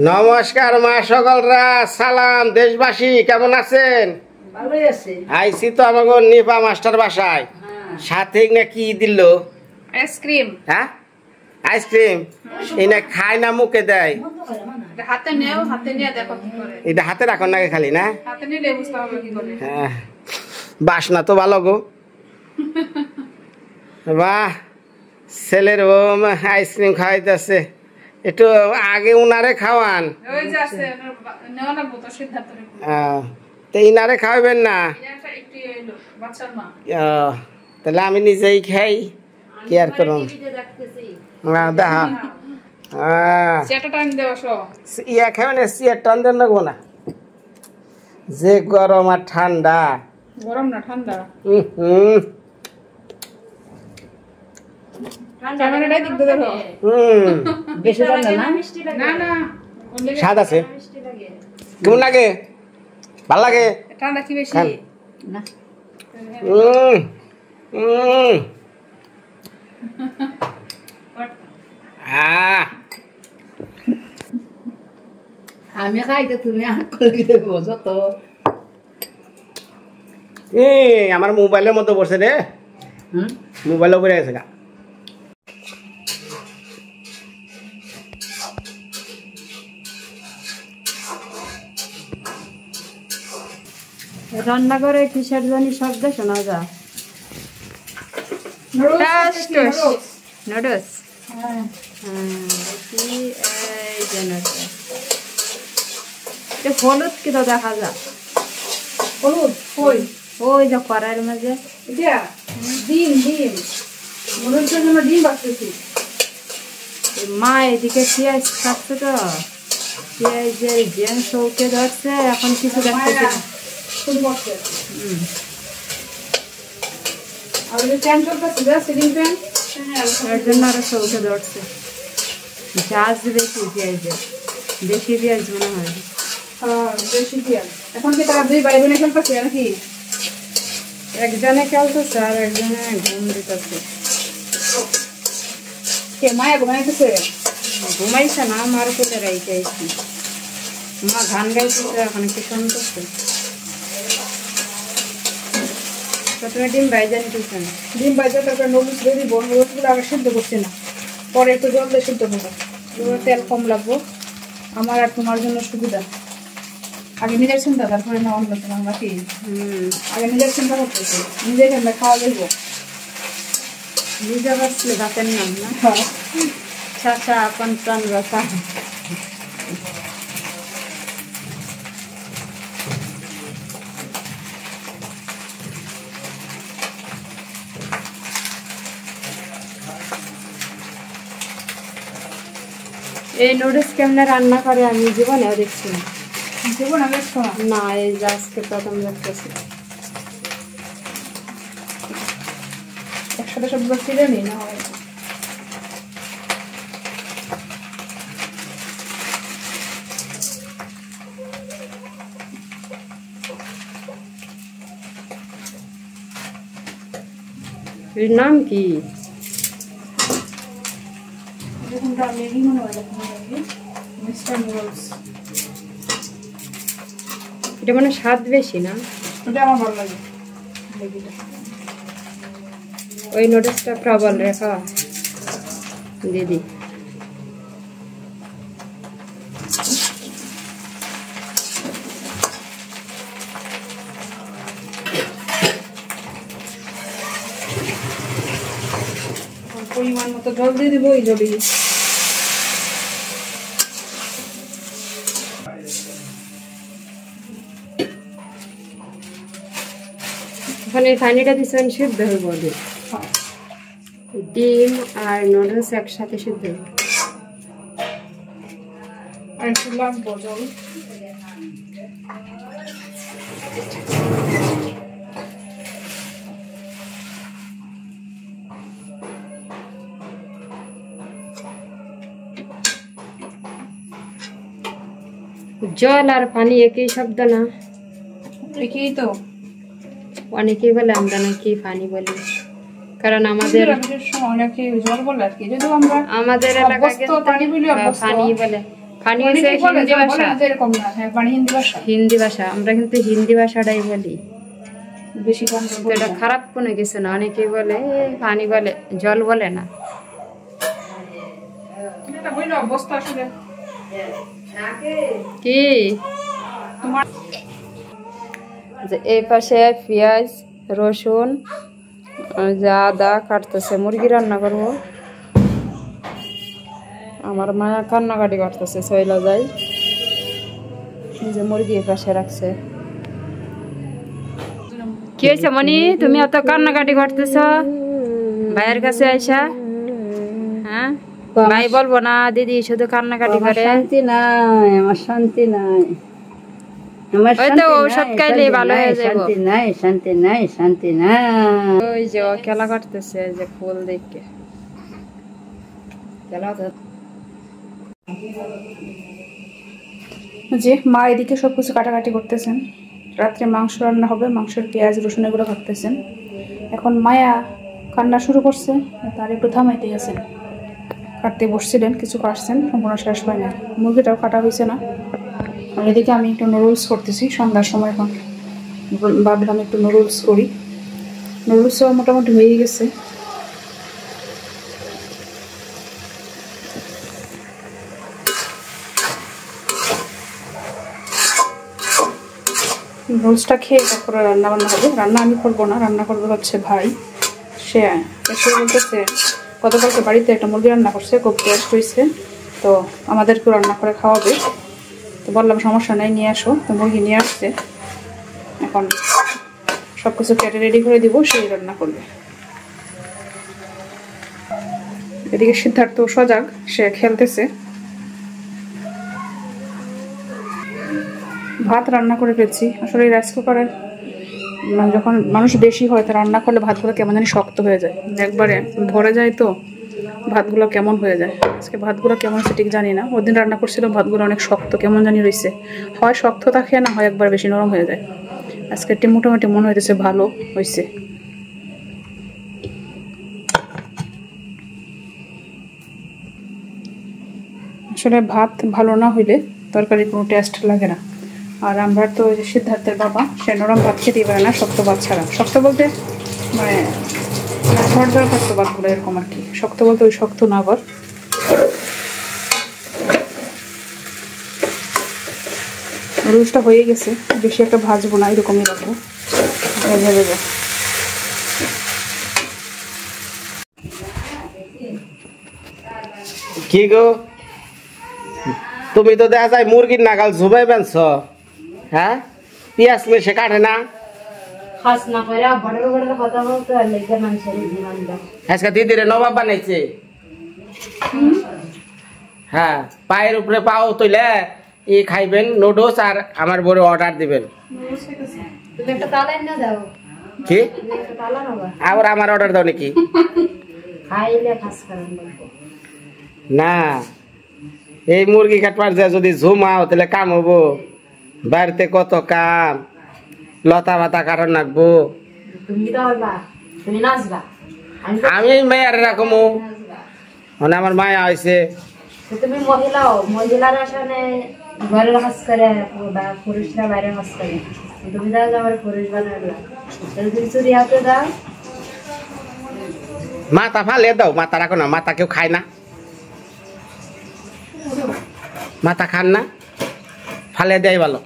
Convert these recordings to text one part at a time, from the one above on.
নমস্কার মা সকলরা, সালাম দেশবাসী, কেমন আছেন? ভালোই আছে। আইসি তো আমাকে নিপা মাস্টার বাসায়, সাথে না কি দিল? আইসক্রিম। হ্যাঁ আইসক্রিম। এই না খায় না মুখে দেয়? হাতে নেও, হাতে নিয়ে দেখো কি করে। এটা হাতে রাখো না খালি না? হাতে নিলে বুঝতে হবে কি করে। হ্যাঁ, বাসনা তো ভালো গো। বাহ, ছেলের ও আইসক্রিম খাওয়াইতেছে। একটু আগে উনারে খাওয়ান। ওই যে আছে নেওয়া লাগবো তো সিদ্ধান্তরে। তো ইনারে খাওয়াবেন না? এটা একটু এলো বাচ্চার মা। তাহলে আমি নিজেই খাই, কি আর করুন। দেখা সেটা টাইম দেওয়া সব ইয়া খাবেন, সিয়ার টান দেন লাগবো না। যে গরম আর ঠান্ডা। গরম না ঠান্ডা। ক্যামেরাটাই দিক দিয়ে ধরো। বেশি ঠান্ডা না? না না, স্বাদ আছে। কেমন লাগে? ভাল লাগে? ঠান্ডা কি বেশি না। আমি খাইতে তুমি বোঝো তো। আমার মোবাইলের মতো বসে রে, মোবাইলের উপরে গেছে গা। রান্না করে কিসের জানি শব্দ শোনা যায়। নুডলস। হলুদ কি তো দেখা যায়। হলুদ কই? ওই যে কড়াইয়ের মাঝে এটা ডিম ডিম হলুদের জন্য ডিম বাছতেছি। মা এদিকে পেঁয়াজ কাটছে তো, পেঁয়াজের জেন শৌকে ধরছে, এখন কিছু দেখতেছি না। আর ওই প্যান চলতেছে যা সিলিং প্যান, এর জন্য আরো শৌকে ধরছে। ঝাঁজ বেশি পেঁয়াজের, বেশি পেঁয়াজ মনে হয়। বেশি পেঁয়াজ। এখন কি তারা দুই ভাই বোনে খেলতেছে নাকি? একজনে খেলতেছে আর একজনে ঘুম দিতেছে। কে মায়া ঘুমাইতেছে? ঘুমাইছে না, আমার কোলে রাইতেছি। মা গান গাইতেছে, এখন একটু শুনতেছে। প্রথমে ডিম ভাইজা নিতেছেন। ডিম ভাজা তারপরে নুডলস দিয়ে দিব। নুডলসগুলো আগে সিদ্ধ করছি না, পরে একটু জল দিয়ে সিদ্ধ করবো। তেল কম লাগবো আমার আর তোমার জন্য সুবিধা। আগে নিজের চিন্তা, তারপরে না অন্য তোমার নাকি? আগে নিজের চিন্তা করতেছি, নিজে কেন খাওয়া যাবো। নিজে বাঁচলে বাতের নাম না। চাচা আপন প্রাণ বাঁচা। এই নুডলস কেমনে রান্না করে আমি জীবনেও দেখছি না। জীবনে দেখছো না, এই যে আজকে প্রথম দেখতেছি। একসাথে সবগুলো ছিঁড়ে নি না হয়। এর নাম কি? এরকমটা ম্যাগি মনে হয়, মিস্টার নুডলস। এটা মানে স্বাদ বেশি না? এটা আমার ভালো লাগে। ওই নুডলসটা প্রবল রেখা দিদি। পরিমাণ মতো জল দিয়ে দিব। এই জলই ওখানে পানিটা দিচ্ছেন সিদ্ধ হইব। ডিম আর নুডলস একসাথে সিদ্ধ হইব। আর একটু লাগবো জল। জল আর পানি একই শব্দ না? একই তো। অনেকেই বলে, আমরা নাকি পানি বলি, কারণ আমাদের অনেকে জল বলে আর কি। যদিও আমরা আমাদের এলাকায় পানি বলি, পানি বলে। পানি হচ্ছে হিন্দি ভাষা। এরকম না, হ্যাঁ পানি হিন্দি ভাষা। হিন্দি ভাষা, আমরা কিন্তু হিন্দি ভাষাটাই বলি বেশি কম তো। এটা খারাপ কোনো কিছু না, অনেকেই বলে পানি বলে, জল বলে না। এটা বইলো অবস্থা আসলে কি এই পাশে পেঁয়াজ রসুন আদা কাটতেছে, মুরগি রান্না করবো। আমার মায়া কান্নাকাটি করতেছে, সইলা যাই। যে মুরগি পাশে রাখছে। কি হয়েছে মনি, তুমি এত কান্নাকাটি করতেছ ভাইয়ের কাছে আইসা? হ্যাঁ ভাই বলবো না দিদি শুধু কান্নাকাটি করে? শান্তি নাই, আমার শান্তি নাই, আমার ওই তো ঔষধ খাইলে ভালো হয়ে যাবে। শান্তি নাই, শান্তি নাই, শান্তি নাই। ওই যে ও খেলা করতেছে, যে ফুল দেখে খেলা। যে মা এদিকে সবকিছু কাটাকাটি করতেছেন, রাত্রে মাংস রান্না হবে, মাংসের পেঁয়াজ রসুন এগুলো কাটতেছেন। এখন মায়া কান্না শুরু করছে, তার একটু থামাইতে গেছেন, কাটতে বসছিলেন, কিছু কাটছেন, সম্পূর্ণ শেষ হয় না, মুরগিটাও কাটা হয়েছে না। আর এদিকে আমি একটু নুডলস করতেছি সন্ধ্যার সময়, এখন ভাবলাম একটু নুডলস করি। নুডলসও মোটামুটি হয়ে গেছে। নুডলসটা খেয়ে তারপরে রান্না বান্না হবে। রান্না আমি করবো না, রান্না করবে হচ্ছে ভাই। সে এসে বলতেছে গতকালকে বাড়িতে একটা মুরগি রান্না করছে, খুব টেস্ট হয়েছে, তো আমাদেরকেও রান্না করে খাওয়াবে। তো বললাম সমস্যা নেই, নিয়ে আসো। তো মুরগি নিয়ে আসছে, এখন সব কিছু কেটে রেডি করে দিব, সেই রান্না করবে। এদিকে সিদ্ধার্থ সজাগ, সে খেলতেছে। ভাত রান্না করে ফেলছি। আসলে এই রাইস কুকারের যখন মানুষ বেশি হয়, তা রান্না করলে ভাতগুলো কেমন জানি শক্ত হয়ে যায়, একবারে ভরে যায়, তো ভাতগুলো কেমন হয়ে যায়। আজকে ভাতগুলো কেমন হচ্ছে ঠিক জানি না, ওদিন রান্না করছিলাম ভাতগুলো অনেক শক্ত কেমন জানি রয়েছে, হয় শক্ত থাকে না হয় একবার বেশি নরম হয়ে যায়। আজকে একটি মোটামুটি মনে হইতেছে ভালো হয়েছে। আসলে ভাত ভালো না হইলে তরকারি কোনো টেস্ট লাগে না। আর আমরা তো ওই যে সিদ্ধার্থের বাবা, সে নরম ভাত খেতেই পারে না, শক্ত ভাত ছাড়া। শক্ত বলতে মানে ঝরঝর শক্ত ভাতগুলো এরকম আর কি, শক্ত বলতে ওই শক্ত না। আবার নুডলসটা হয়ে গেছে, বেশি একটা ভাজবো না, এরকমই রাখবো, ভেজে দেবো। কি গো, তুমি তো দেখা যায় মুরগির নাগাল ঝুমাই বেনছ, হ্যাঁ? পেঁয়াজ মেশে কাটে না, আজকে দিদিরে নবাব বানাইছে। হ্যাঁ, পায়ের উপরে পাও তুলে ই খাইবেন নুডলস, আর আমার বড় অর্ডার দিবেন। কি আবার আমার অর্ডার দাও নাকি? না, এই মুরগি কাটবার যা যদি ঝুমাও তাহলে কাম হবো, বাড়িতে কত কাম, লতা পাতা কাটন লাগবো। আমি মেয়ের এরকম, মানে আমার মায়া হয়েছে। তুমি মহিলার আসনে ঘরের কাজ করে, পুরুষরা বাইরে কাজ করে, তুমি দাও আমার পুরুষ বানালা, তুমি চুরি হাতে দাও। মাথা ফালে দাও, মাথা রাখো না, মাথা কেউ খায় না, মাথা খান না, ফালে দেয় ভালো।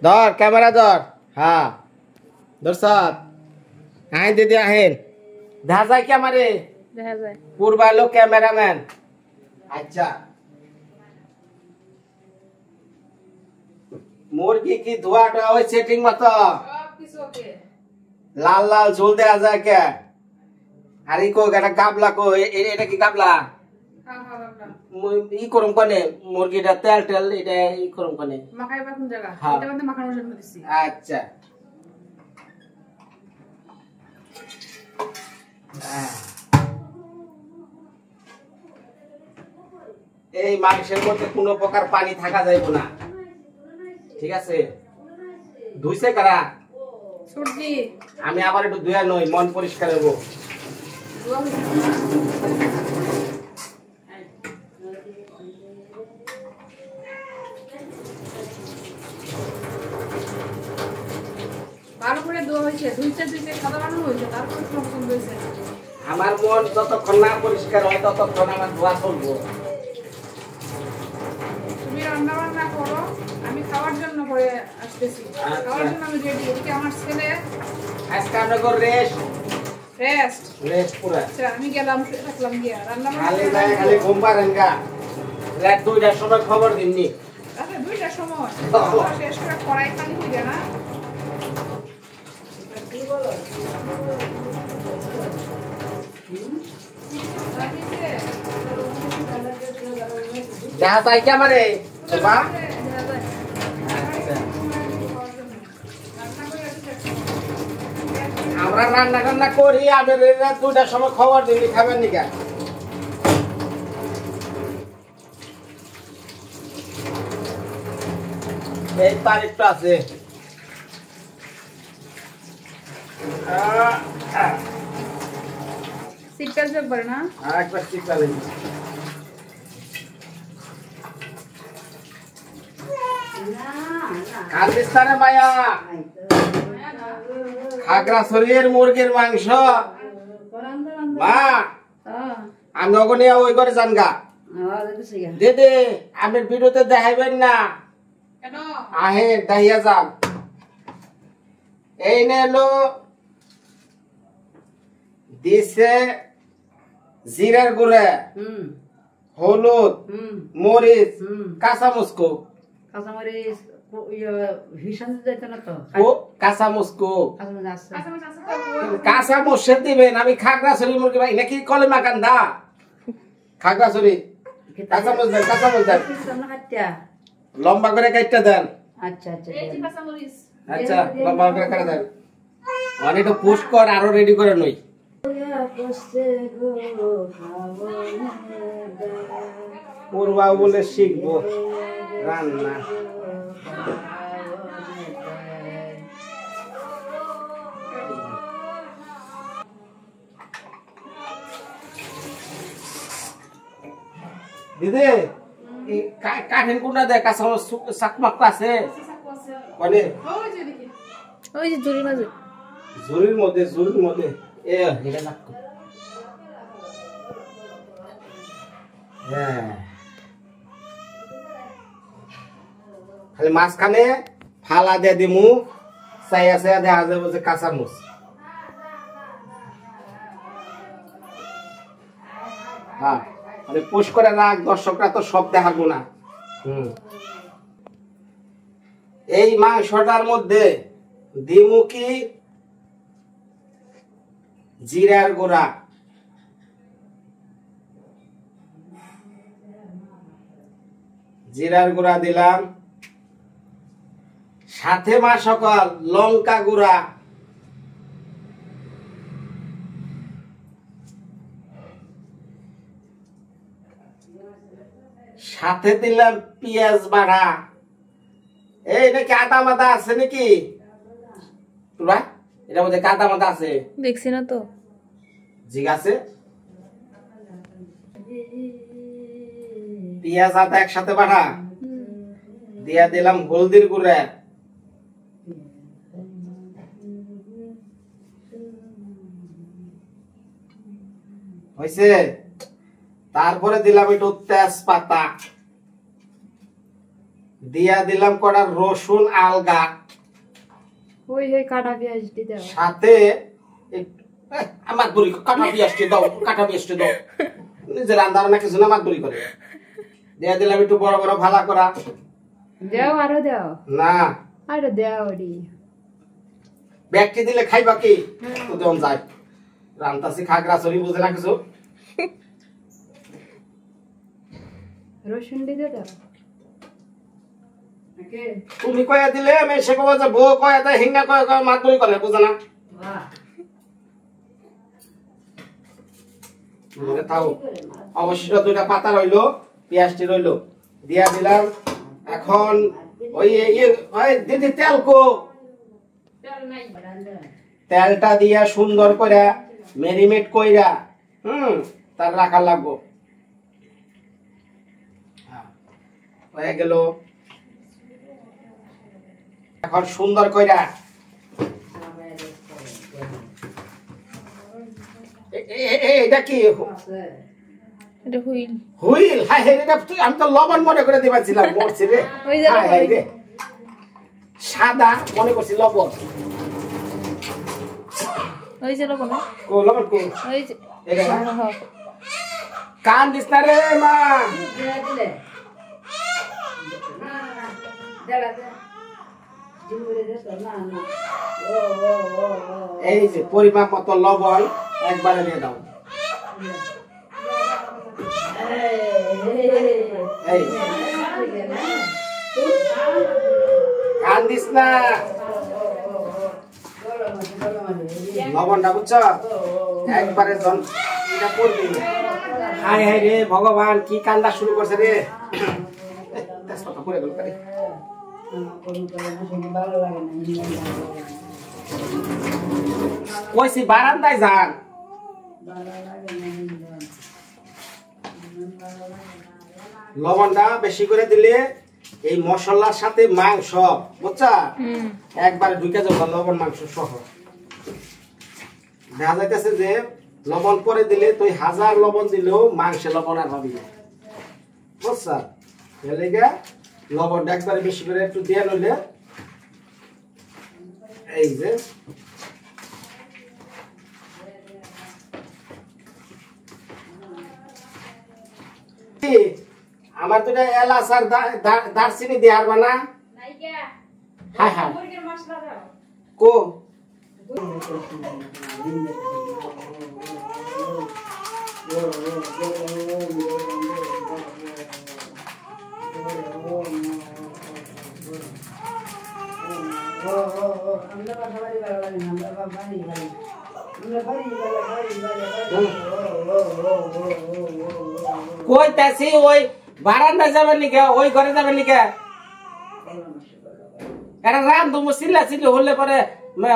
ধর ক্যামেরা ধর, হ্যাঁ ধরছ, হ্যাঁ দিদি আহেন, দেখা যায় কি আমারে? দেখা যায় পূর্বা লোক ক্যামেরাম্যান। আচ্ছা, মুরগি কি ধোয়া টোয়া হয়েছে ঠিক মতো? লাল লাল ঝোল দেওয়া যায় কে? আর ই কো একটা গাবলা কো, এটা কি গাবলা? ই করুম কনে মুরগিটা তেল টেল এটা ই করুম কনে মাখাইবা কোন জায়গা? হ্যাঁ। এটা মধ্যে মাখানোর জন্য দিছি। আচ্ছা, এই মাংসের মধ্যে কোনো প্রকার পানি থাকা যাইব না, ঠিক আছে? ধুইছে কারা? সর্দি আমি আবার একটু ধুয়া নই, মন পরিষ্কার হবো। ভালো করে ধোয়া হয়েছে, ধুইতে ধুইতে সাদা বানানো হয়েছে, তারপরে তোমার পছন্দ হয়েছে। আমার মন যতক্ষণ না পরিষ্কার হয় ততক্ষণ আমার ধোয়া চলবো। তুমি রান্না বান্না করো, আমি খাওয়ার জন্য করে আসতেছি। খাওয়ার জন্য আমি রেডি। এদিকে আমার ছেলে আজকে আমরা রেস্ট রেস্ট। রেস্ট পুরা আচ্ছা আমি গেলাম, শুয়ে থাকলাম গিয়া রান্না খালি বান্না। যায় খালি ঘুম পারেন গা। রাত 2টার সময় খবর দিননি। আচ্ছা 2টার সময় খাওয়া শেষ করে কড়াই খালি হয়ে যায় না? যা তাই কে আমারে বা আমরা রান্না টান্না করি, আমি রাত 2টার সময় খবর দিননি, খাবেন নিকা। এই তারিখটা আছে। সিটকাল চেক করে না? একবার ঠিক চালে খালিস্তানে মায়া খাগড়াছড়ির মুরগির মাংস মা আমি ওখানে ওই করে যান গা। দিদি আমি ভিডিওতে দেখাইবেন না, কেন? আহে দাহিয়া যান। এই নেলো দিছে জিরার গুঁড়া, হলুদ, মরিচ, কাঁচা মুসকো, কাঁচা মুসকো, কাঁচা মরিচ দিবেন। আমি খাগড়াছড়ি মুরগি ভাই নাকি কলেমা কান্দা খাগড়াছড়ি কাঁচা মরিচ দেন, কাঁচা মরিচ দেন, লম্বা করে কাটটা দেন। এই যে কাঁচামরিচ। আচ্ছা লম্বা করে কাটে দেন। অনেক পুশ কর আরো রেডি করে নই। পূর্বা বলে শিখবো রান্না। দিদি কাঠের কোনটা দেয়, কাঁচা চাকমাকটা আছে মানে ওই যে জুড়ি মাঝে ঝুড়ির মধ্যে, ঝুড়ির মধ্যে এ এটা লাগতো। হ্যাঁ খালি মাঝখানে ফালা দিয়ে দিমু, চাইয়া চাইয়া দেখা যাবো যে কাঁচা মুচ। হ্যাঁ মানে পুশ করে রাখ, দর্শকরা তো সব দেখাবো না। এই মাংসটার মধ্যে দিমু কি জিরার গুঁড়া, জিরার গুঁড়া দিলাম, সাথে মা সকল লঙ্কা গুঁড়া, সাথে দিলাম পেঁয়াজ বাড়া। এই নাকি আদা মাদা আছে নাকি তোরা? এটার মধ্যে কাদা মাদা আছে দেখছি না তো, ঠিক আছে। পেঁয়াজ আদা একসাথে বাড়া দিয়া দিলাম হলদির গুঁড়া, হয়েছে। তারপরে দিলাম একটু তেজপাতা, দিয়া দিলাম কটা রসুন আলগা, ওই কাটা পেঁয়াজ দিতে হবে। সাথে আমার দড়ি কাটা পেঁয়াজটি দাও, কাটা পেঁয়াজটি দাও, নিজের রান্নার না কিছু না আমার দড়ি করে দিয়া দিলাম একটু বড় বড় ভালা করা। দেও আরো দেও, না আরো দেও রে। ব্যাগটি দিলে খাইবা কি? তো দেন যায় রান্তাছি খাগড়াছড়ি বুঝে না কিছু। রসুন দিতে দাও। তুমি কয়া দিলে আমি সে কবা যে বউ কয়া দেয়, হিঙ্গা কয়া কয়া মাত দড়ি করে বুঝে না। তাও অবশ্যই 2টা পাতা রইলো, পেঁয়াজটি রইলো, দিয়া দিলাম। এখন ওই দিদি তেল কো, তেলটা দিয়া সুন্দর করে মেরিনেট কইরা তার রাখা লাগবো। হয়ে গেল। এখন সুন্দর কইরা এটা কি এটা হুইল। হুইল? হাই হাই, এটা তুই, আমি তো লবণ মনে করে দিবাছিলাম, মরছি রে। ওই যে হাই হাই রে, সাদা মনে করছি লবণ। ওই যে লবণ, কো লবণ কো? ওই যে এটা না? হ্যাঁ। কান দিস না রে মা। এই যে পরিমাপ মতো লবণ একবারে দিয়ে দাও। এই কান দিস না, লবণটা বুঝছ একবারে এটা পড়বি। হাই হাই রে ভগবান, কি কান্দা শুরু করছে রে। তেজপাতা পড়ে গেল কারে। কইছি বারান্দায় যান। লবণটা বেশি করে দিলে এই মশলার সাথে মাংস বুঝছা একবারে ঢুকে যাবে, লবণ মাংস সহ। দেখা যাইতেছে যে লবণ পরে দিলে তুই 1000 লবণ দিলেও মাংসে লবণ আর পাবি না, বুঝছা? লবণটা একবারে বেশি করে একটু দিয়ে নইলে এই যে আমার তো এলাচ আর দারচিনি দিয়ে হারবা না? হ্যাঁ হ্যাঁ কো কইতাছি ওই বারান্দা যাবেন নিকে, ওই ঘরে যাবেন নিকে। এটা রাম তুমি চিল্লা চিল্লি হলে পরে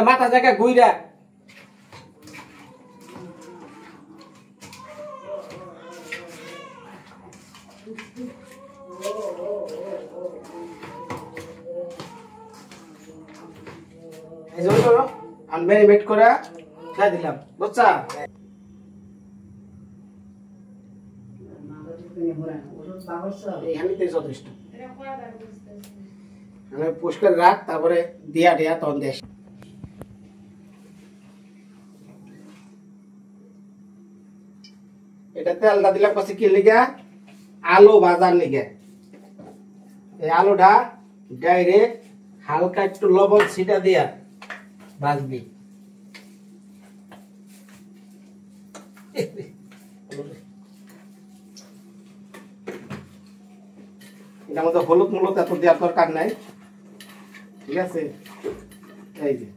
মাথা জায়গা ঘুইরা। আমি ম্যারিনেট করে খাই দিলাম, বুঝছা? যথেষ্ট পুষ্কার রাখ, তারপরে দিয়া দিয়া তখন দেশ। এটা তেলটা দিলাম কাছে কি লিগা? আলু ভাজার লিগে। এই আলুটা ডাইরেক্ট হালকা একটু লবণ ছিটা দিয়া ভাজবি। এটার মধ্যে হলুদ মূলত এত দেওয়ার দরকার নাই, ঠিক আছে? এই যে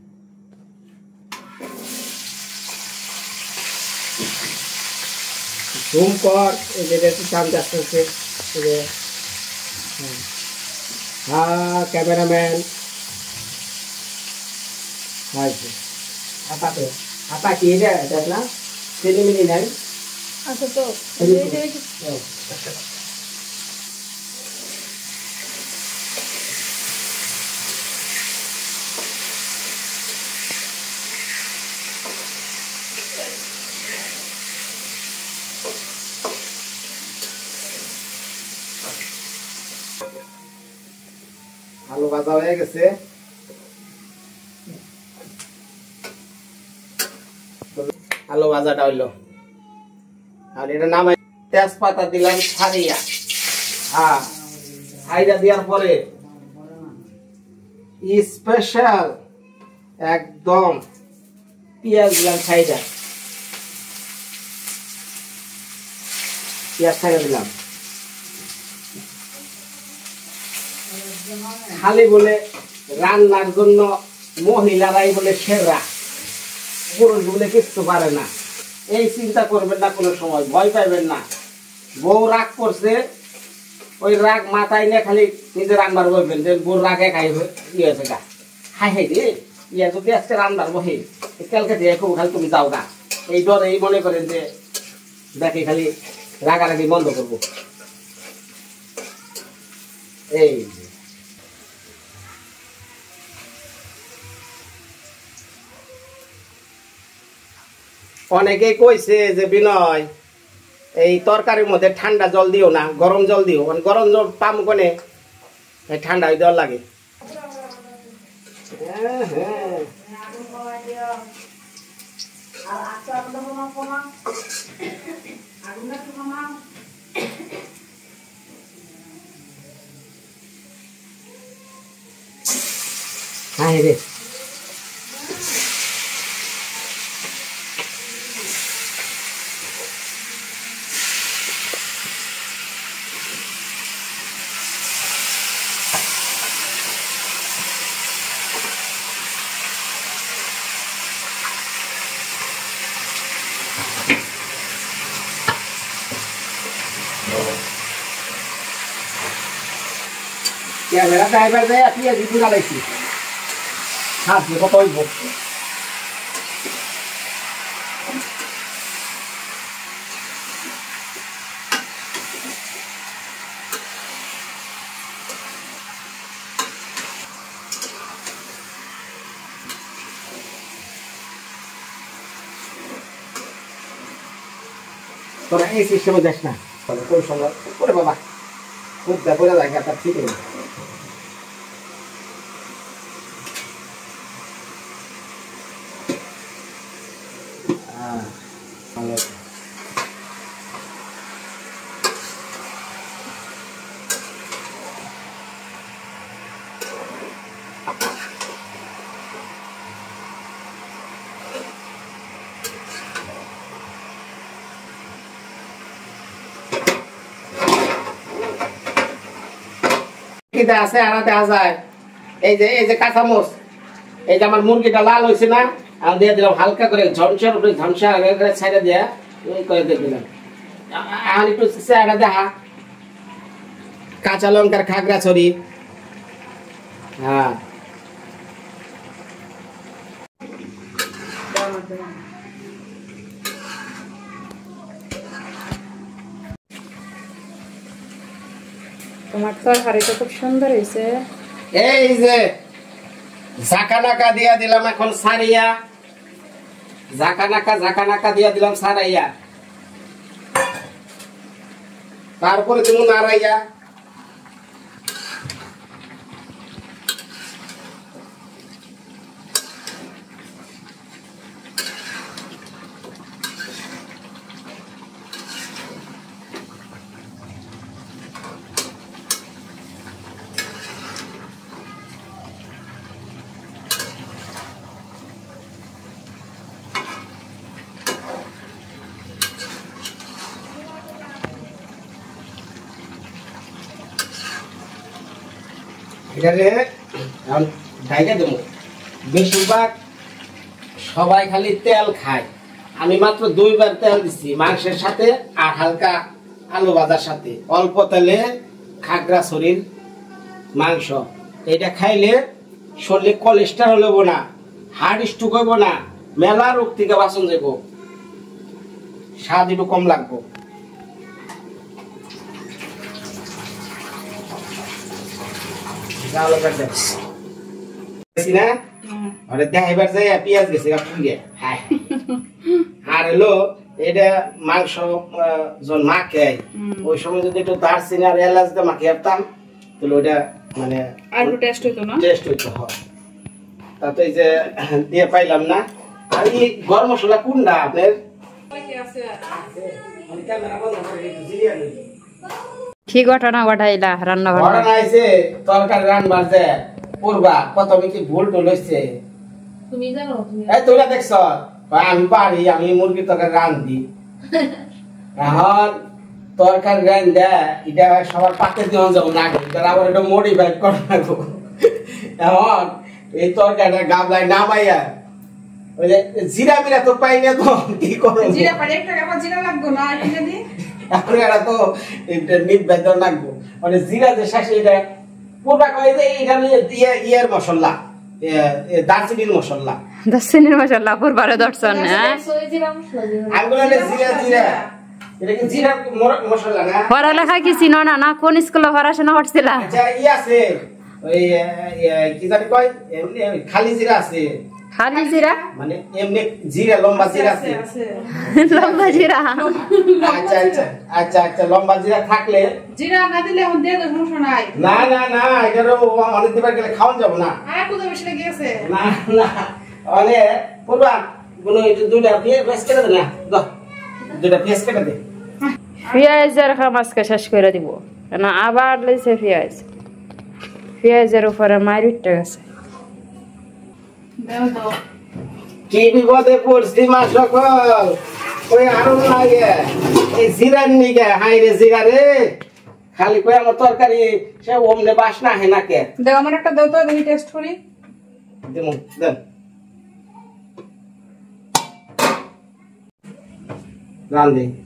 জুম কর, এই যে একটু টান আসতেছে। হ্যাঁ ক্যামেরাম্যান, হাতাতে হাতা কি এটা দেখ না, চিনিমিনি নাই। আচ্ছা তো আলু ভাজা হয়ে গেছে। আলু ভাজাটা হইলো, আর এটা নাম তেজপাতা দিলাম ছাড়িয়া। হ্যাঁ ছাইরা দেওয়ার পরে স্পেশাল একদম পেঁয়াজ দিলাম ছাইরা, পেঁয়াজ ছাইরা দিলাম। খালি বলে রান্নার জন্য মহিলারাই বলে সেরা, পুরুষ বলে কিচ্ছু পারে না, এই চিন্তা করবেন না কোনো সময়, ভয় পাইবেন না। বউ রাগ করছে, ওই রাগ মাথায় নিয়ে খালি নিজে রান্নার বলবেন যে বউ রাগে খাই ইয়েছে গা, হাই হাই রে ইয়া যদি আজকে রান্নার বহে কালকে দিয়ে খুব খালি তুমি যাও গা, এই ডর এই মনে করেন যে দেখে খালি রাগারাগি বন্ধ করবো। এই যে অনেকেই কইছে যে বিনয় এই তরকারির মধ্যে ঠান্ডা জল দিও না, গরম জল দিও। গরম জল পাম কোনে, ঠান্ডা হয়ে দেওয়ার লাগে। হ্যাঁ রে ক্যামেরা ড্রাইভার দেয় আপনি জিতু জ্বালাইছি হাত দিয়ে কত হইব তোরা এই সিস্টেমে যাস না কোন সময় করে বাবা খুব ব্যাপারে জায়গা তার ঠিক নেই আছে আর দেখা যায় এই যে কাঁচামচ এই যে আমার মুরগিটা লাল হয়েছে না আর দিয়ে দিলাম হালকা করে ঝমসার উপরে ঝমসা ছাইড়া দিয়ে করে দিয়ে দিলাম আর একটু চেহারা দেখা কাঁচা লঙ্কার খাগড়াছড়ি হ্যাঁ তোমার তরকারিটা খুব সুন্দর হয়েছে। এই যে ঝাঁকা নাকা দিয়া দিলাম এখন সারিয়া ঝাঁকা নাকা দিয়া দিলাম সারাইয়া তারপরে তুমি নাড়াইয়া বেশিরভাগ সবাই খালি তেল খায় আমি মাত্র 2 বার তেল দিচ্ছি মাংসের সাথে আর হালকা আলু ভাজার সাথে অল্প তেলে খাগড়াছড়ির মাংস এটা খাইলে শরীরে কোলেস্টেরল হইব না হার্ট স্ট্রোক হইব না মেলা রোগ থেকে বাঁচন যাব স্বাদ একটু কম লাগবো মাংস মাখে ওই সময় যদি একটু দারচিনি আর এলাচ দিয়ে মাখিয়ে আসতাম তাহলে ওইটা মানে টেস্ট হইতো না টেস্ট হইতো তা তো এই যে দিয়ে পাইলাম না আর এই গরম মশলা কোনটা আপনার কি ঘটনা ঘটাইলা রান্না ঘটনা আইছে তরকারি রান্নার যে পূর্বা প্রথমে কি ভুল টুল হইছে তুমি জানো এই তোরা দেখছ আমি পারি আমি মুরগি তরকারি রান্ধি এখন তরকারি রান্ধা এটা সবার পাতে দেওয়া যাবো না এটা আবার এটা মডিফাই করা লাগবো এখন এই তরকারিটা গাবলাই নামাইয়া ওই যে জিরা মিরা তো পাই না তো কি করবো জিরা পাই একটা আবার জিরা লাগবে না এটা দি এখন এটা তো নিট বেদর লাগবো মানে জিরা যে শাসে এটা পুরোটা কয় যে এটা নিয়ে ইয়ের মশলা দারচিনির মশলা দারচিনির মশলা পুরবারে দর্শন হ্যাঁ আগুলা জিরা জিরা এটা কি জিরা মশলা না? পড়ালেখা কি চিনো না? না কোন স্কুলে পড়াশোনা করছিলা? আচ্ছা আছে ওই কি জানি কয় এমনি খালি জিরা আছে, খালি জিরা মানে এমনি জিরা লম্বা জিরা আছে। লম্বা জিরা। আচ্ছা আচ্ছা আচ্ছা আচ্ছা লম্বা জিরা থাকলে জিরা না দিলে এখন দিয়ে দেব, সমস্যা নাই। না না না এটারও অনেক দিবার গেলে খাওয়ান যাব না। আর কোথা বেশি লেগে গেছে? না না অনেক পূর্বা কোনো দুইটা পেঁয়াজ কেটে দে না, দাও দুইটা পেঁয়াজ কেটে দে। পেঁয়াজের খামাজকে শেষ করে দিব না, আবার লইছে পেঁয়াজ। পেঁয়াজের উপরে মায়ের উঠতে গেছে। দাও দাও। কি বিপদে পড়ছি মা সকল, ওই আরো লাগে এই জিরার নিগে। হাই রে জিরা রে, খালি কই আমার তরকারি সে ওমনে বাসনা হে না কে। দাও আমার একটা দাও তো, আমি টেস্ট করি। দেমু দেন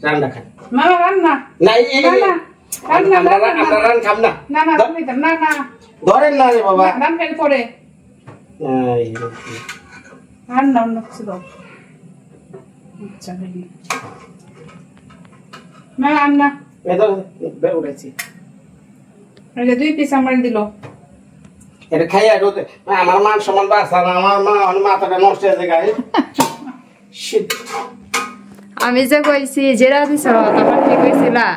রান্না খাই মামা রান্না। না এই না না রান্না আমরা রান খাম না। না না তুমি তো না না ধরেন না রে বাবা। রান্না খাই পরে এই রান্না অন্য কিছু দাও। আচ্ছা রেডি না রান্না। এটা বেউড়াইছি এই যে 2 পিস আমার দিলো। এটা খাইয়া রোদে আমার মান সম্মান বাঁচা না, আমার মাথাটা নষ্ট হয়ে যায়। শিট আমি যে কইছি জিরা দিছ, তখন কি কইছিলা?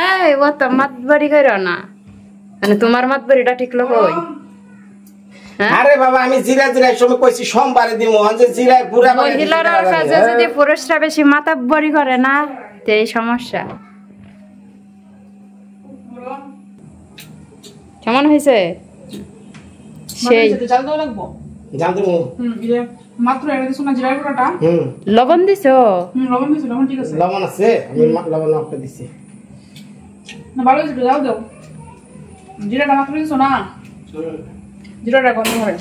এই ও তো মাতবাড়ি কইরো না, মানে তোমার মাতবাড়িটা ঠিক লোক কই? হ্যাঁ আরে বাবা আমি জিরা জিরা সময় কইছি সোমবারে দিমু, যে জিরা গুড়া বানাই দিছি। মহিলার কাছে যদি পুরুষরা বেশি মাতাব্বরি করে না, তো এই সমস্যা। কেমন হয়েছে? সেই মানে জাল দাও লাগবো। জান দিমু। এই যে মাত্র এর দিছো না জিরার গুঁড়াটা। লবণ দিছো? লবণ দিছো, লবণ ঠিক আছে। লবণ আছে, আমি লবণ আপকে দিছি। না ভালো হয়েছে, যাও দাও। জিরাটা মাত্র দিছো না, জিরাটা গন্ধ হয়।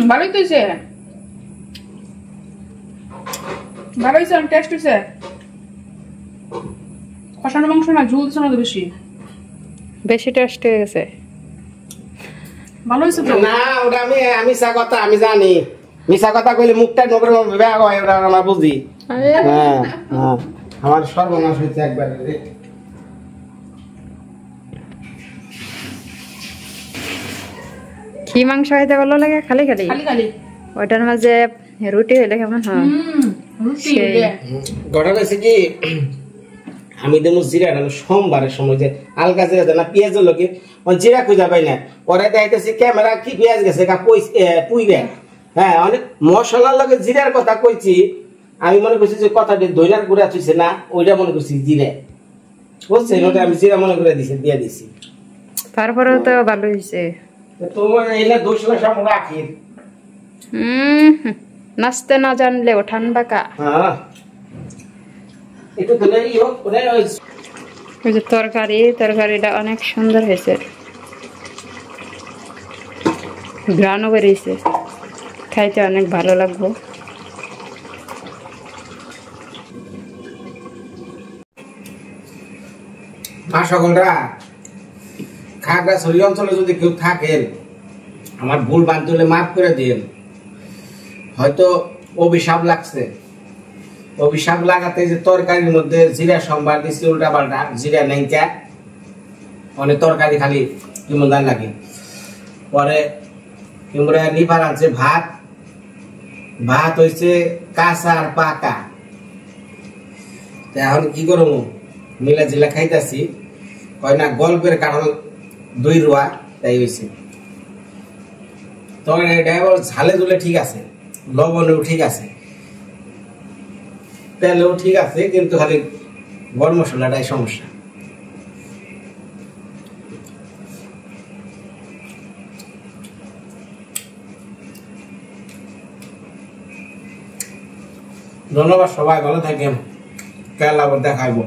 ভালোই তো হয়েছে, ভালো হয়েছে, টেস্ট হয়েছে। কষানো মাংস না, ঝুল দিছো না তো বেশি, বেশি টেস্ট হয়ে গেছে। ভালো হয়েছে তো। না ওটা আমি মিছা কথা আমি জানি, মিছা কথা কইলে মুখটা নগর ব্যাগ হয়, ওটা আমার বুঝি। হ্যাঁ হ্যাঁ আমার সর্বনাশ হয়েছে একবার। কি মাংস খাইতে ভালো লাগে? খালি খালি খালি খালি ওইটার মাঝে রুটি হইলে কেমন হয়? রুটি সেই। দিয়ে। ঘটনা হয়েছে কি, আমি দেবো জিরা সোমবারের সময় যে আলগা জিরা দেয় না পেঁয়াজ লোকে জিরা খুঁজা পাই না, ওরা দেখাইতেছি ক্যামেরা কি পেঁয়াজ গেছে পুইরে। হ্যাঁ অনেক মশলার লগে জিরার কথা কইছি, আমি মনে করছি যে কথাটি দইনার গুঁড়া থুইছে না, ওইটা মনে করছি জিরা, বুঝছেন? ওটা আমি জিরা মনে করে দিছি, দিয়ে দিছি। তারপরেও তো ভালো হয়েছে। তোমার এলে দোষ না সামনে রাখি। নাচতে না জানলে ওঠান বাঁকা। হ্যাঁ একটু ধরে হোক, ওই যে তরকারিটা অনেক সুন্দর হয়েছে, ঘ্রাণও বেরিয়েছে, খাইতে অনেক ভালো লাগবে। মা সকলরা খাগড়াছড়ি অঞ্চলে যদি কেউ থাকেন, আমার ভুল বানতে হলে মাফ করে দিন। হয়তো অভিশাপ লাগছে, অভিশাপ লাগাতে যে তরকারির মধ্যে জিরা সম্বার দিচ্ছি উল্টা পাল্টা, জিরা নেইটা অনেক তরকারি খালি কেমন দান লাগে। পরে কিংবা লিভার আনছে ভাত, ভাত হয়েছে কাঁচা আর পাকা। এখন কি করবো, মিলা জিলা খাইতেছি, কয় না গল্পের কারণ 2 রুয়া, তাই হয়েছে। তখন এটা ঝালে দুলে ঠিক আছে, লবণেও ঠিক আছে, তেলেও ঠিক আছে, কিন্তু খালি গরম মশলাটাই সমস্যা। ধন্যবাদ, সবাই ভালো থাকেন, কাল আবার দেখাইবো।